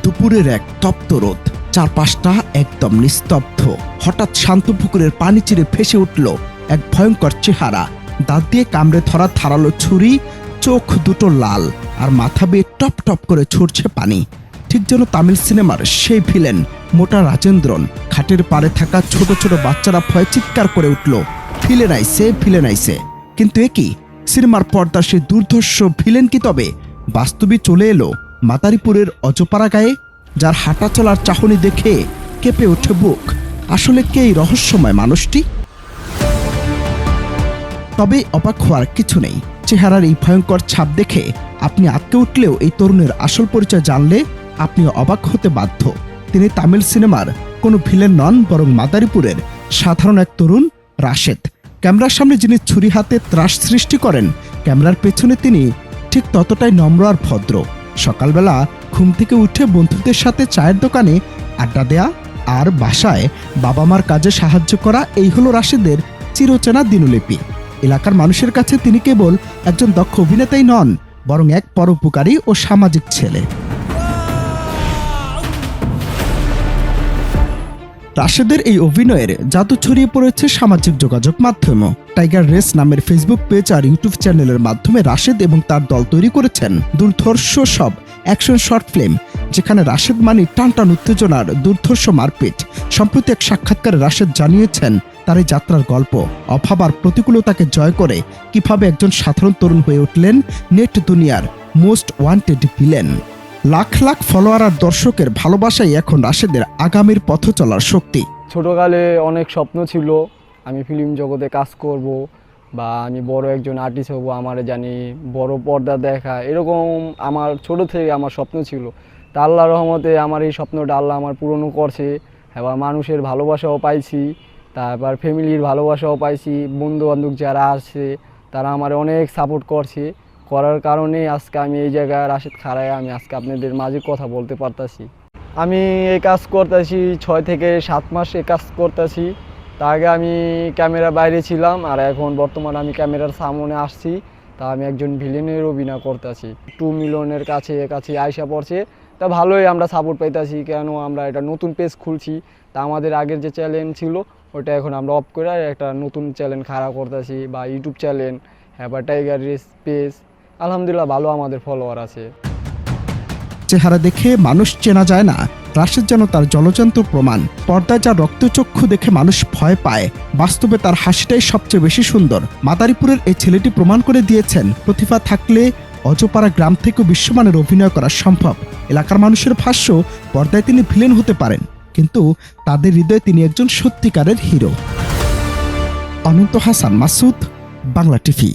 দুপুরের এক তপ্ত রোদ, চারপাশটা একদম নিস্তব্ধ। হঠাৎ শান্ত পুকুরের পানি চিরে ভেসে উঠল এক ভয়ঙ্কর চেহারা। দাঁত দিয়ে কামড়ে ধরা ধারালো ছুরি, চোখ দুটো লাল, আর মাথা বেয়ে টপ টপ করে ছুটছে পানি। ঠিক যেন তামিল সিনেমার সেই ভিলেন মোটা রাজেন্দ্রন। খাটের পাড়ে থাকা ছোট ছোট বাচ্চারা ভয়ে চিৎকার করে উঠল, ভিলেন আইছে, ভিলেন আইছে। কিন্তু এ কি, সিনেমার পর্দার সেই দুর্ধর্ষ ভিলেন কি তবে বাস্তবে চলে এলো মাদারীপুরের অজপাড়া গায়ে, যার হাঁটা চলার চাহনি দেখে কেঁপে ওঠে বুক? আসলে কে এই রহস্যময় মানুষটি? তবে অবাক হওয়ার কিছু নেই। চেহারার এই ভয়ঙ্কর ছাপ দেখে আপনি আটকে উঠলেও এই তরুণের আসল পরিচয় জানলে আপনি অবাক হতে বাধ্য। তিনি তামিল সিনেমার কোনো ভিলেন নন, বরং মাদারীপুরের সাধারণ এক তরুণ রাশেদ। ক্যামেরার সামনে যিনি ছুরি হাতে ত্রাস সৃষ্টি করেন, ক্যামেরার পেছনে তিনি ঠিক ততটাই নম্র আর ভদ্র। সকালবেলা ঘুম থেকে উঠে বন্ধুদের সাথে চায়ের দোকানে আড্ডা দেয়া আর বাসায় বাবা মার কাজে সাহায্য করা, এই হলো রাশেদের চিরচেনা দিনলিপি। এলাকার মানুষের কাছে তিনি কেবল একজন দক্ষ অভিনেতাই নন, বরং এক পরোপকারী ও সামাজিক ছেলে। রাশেদের এই অভিনয়ের জাদু ছড়িয়ে পড়েছে সামাজিক যোগাযোগ মাধ্যমে। টাইগার রেস নামের ফেসবুক পেজ আর ইউটিউব চ্যানেলের মাধ্যমে রাশেদ এবং তার দল তৈরি করেছেন দুর্ধর্ষ সব অ্যাকশন শর্ট ফিল্ম, যেখানে রাশেদ মানে টানটান উত্তেজনার দুর্ধর্ষ মারপিট। সম্প্রতি এক সাক্ষাৎকারে রাশেদ জানিয়েছেন তার এই যাত্রার গল্প, অভাব আর প্রতিকূলতাকে জয় করে কিভাবে একজন সাধারণ তরুণ হয়ে উঠলেন নেট দুনিয়ার most wanted villain. Lakh lakh follower আর দর্শকের ভালোবাসাই এখন রাশেদের আগামীর পথ চলার শক্তি। ছোটোকালে অনেক স্বপ্ন ছিল, আমি ফিল্ম জগতে কাজ করব বা আমি বড় একজন আর্টিস্ট হব, আমার জানি বড় পর্দা দেখা, এরকম আমার ছোট থেকে আমার স্বপ্ন ছিল। তা আল্লাহর রহমতে আমার এই স্বপ্নটা আল্লাহ আমার পূরণ করছে। এবার মানুষের ভালোবাসাও পাইছি, তারপর ফ্যামিলির ভালোবাসাও পাইছি। বন্ধুবান্ধব যারা আসছে তারা আমার অনেক সাপোর্ট করছে, করার কারণে আজকে আমি এই জায়গায় রাশেদ খাড়ায় আমি আজকে আপনাদের মাঝে কথা বলতে পারতাছি। আমি এই কাজ করতেছি 6 থেকে 7 মাস এই কাজ করতেছি। তার আগে আমি ক্যামেরা বাইরে ছিলাম, আর এখন বর্তমানে আমি ক্যামেরার সামনে আসছি। তা আমি একজন ভিলেনের অভিনয় করতেছি। 2 মিলিয়নের কাছে আইসা পড়ছে। তা ভালোই আমরা সাপোর্ট পাইতেছি, কেন আমরা এটা নতুন পেজ খুলছি। তা আমাদের আগের যে চ্যানেল ছিল ওটা এখন আমরা অফ করে একটা নতুন চ্যানেল খাড়া করতেছি, বা ইউটিউব চ্যানেল, হ্যাঁ, বা টাইগার রেস পেজ। আলহামদুলিল্লাহ ভালো আমাদের ফলোয়ার আছে। চেহারা দেখে মানুষ চেনা যায় না, রাশেদ যেন তার জলজান্ত প্রমাণ। পর্দায় যা রক্তচক্ষু দেখে মানুষ ভয় পায়, বাস্তবে তার হাসিটাই সবচেয়ে বেশি সুন্দর। মাদারীপুরের এই ছেলেটি প্রমাণ করে দিয়েছেন প্রতিভা থাকলে অজপাড়া গ্রাম থেকেও বিশ্বমানের অভিনয় করা সম্ভব। এলাকার মানুষের ভাষ্য, পর্দায় তিনি ভিলেন হতে পারেন, কিন্তু তাদের হৃদয়ে তিনি একজন সত্যিকারের হিরো। অনন্ত হাসান মাসুদ, বাংলা টিভি।